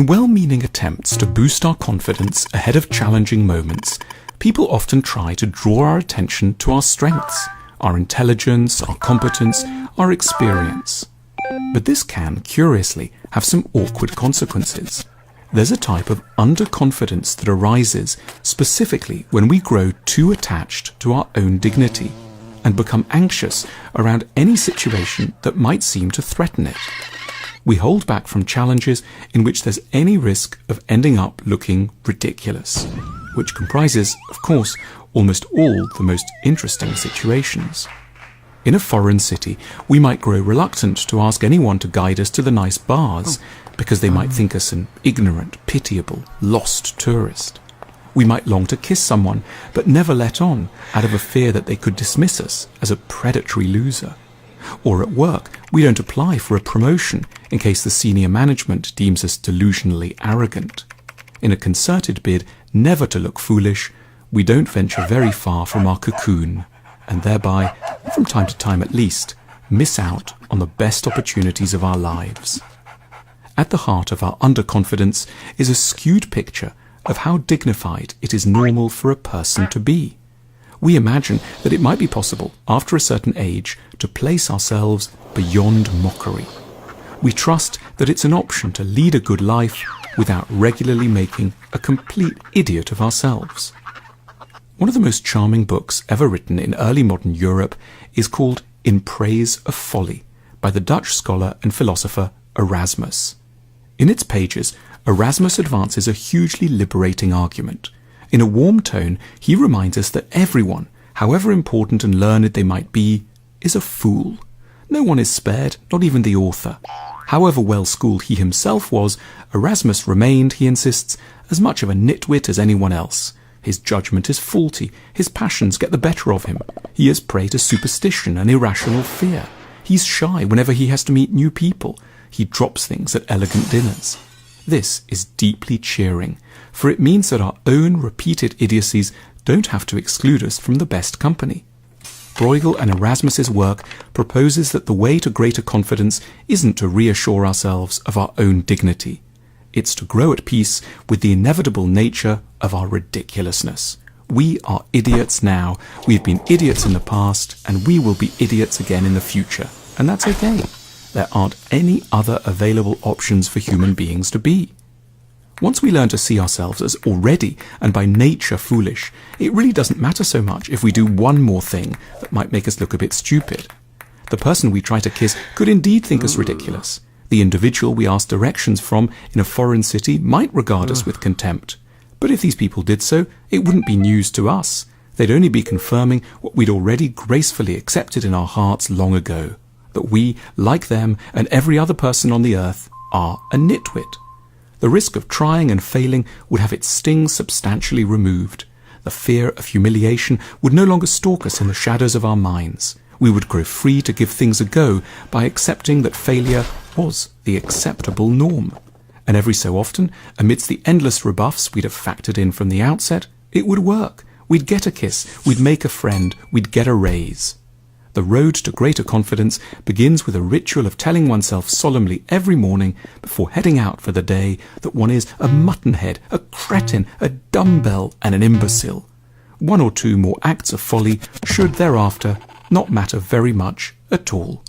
In well-meaning attempts to boost our confidence ahead of challenging moments, people often try to draw our attention to our strengths, our intelligence, our competence, our experience. But this can, curiously, have some awkward consequences. There's a type of underconfidence that arises specifically when we grow too attached to our own dignity and become anxious around any situation that might seem to threaten it. We hold back from challenges in which there's any risk of ending up looking ridiculous, which comprises, of course, almost all the most interesting situations. In a foreign city, we might grow reluctant to ask anyone to guide us to the nice bars because they might think us an ignorant, pitiable, lost tourist. We might long to kiss someone but never let on out of a fear that they could dismiss us as a predatory loser. Or at work, we don't apply for a promotion in case the senior management deems us delusionally arrogant. In a concerted bid never to look foolish, we don't venture very far from our cocoon, and thereby, from time to time at least, miss out on the best opportunities of our lives. At the heart of our underconfidence is a skewed picture of how dignified it is normal for a person to be. We imagine that it might be possible, after a certain age, to place ourselves beyond mockery. We trust that it's an option to lead a good life without regularly making a complete idiot of ourselves. One of the most charming books ever written in early modern Europe is called In Praise of Folly by the Dutch scholar and philosopher Erasmus. In its pages, Erasmus advances a hugely liberating argument. In a warm tone, he reminds us that everyone, however important and learned they might be, is a fool. No one is spared, not even the author. However well-schooled he himself was, Erasmus remained, he insists, as much of a nitwit as anyone else. His judgment is faulty, his passions get the better of him. He is prey to superstition and irrational fear. He's shy whenever he has to meet new people. He drops things at elegant dinners. This is deeply cheering, for it means that our own repeated idiocies don't have to exclude us from the best company. Bruegel and Erasmus's work proposes that the way to greater confidence isn't to reassure ourselves of our own dignity. It's to grow at peace with the inevitable nature of our ridiculousness. We are idiots now, we've been idiots in the past, and we will be idiots again in the future. And that's okay. There aren't any other available options for human beings to be. Once we learn to see ourselves as already and by nature foolish, it really doesn't matter so much if we do one more thing that might make us look a bit stupid. The person we try to kiss could indeed think us ridiculous. The individual we ask directions from in a foreign city might regard us with contempt. But if these people did so, it wouldn't be news to us. They'd only be confirming what we'd already gracefully accepted in our hearts long ago. That we, like them and every other person on the earth, are a nitwit. The risk of trying and failing would have its sting substantially removed. The fear of humiliation would no longer stalk us in the shadows of our minds. We would grow free to give things a go by accepting that failure was the acceptable norm. And every so often, amidst the endless rebuffs we'd have factored in from the outset, it would work. We'd get a kiss, we'd make a friend, we'd get a raise. The road to greater confidence begins with a ritual of telling oneself solemnly every morning before heading out for the day that one is a muttonhead, a cretin, a dumbbell and an imbecile. One or two more acts of folly should thereafter not matter very much at all.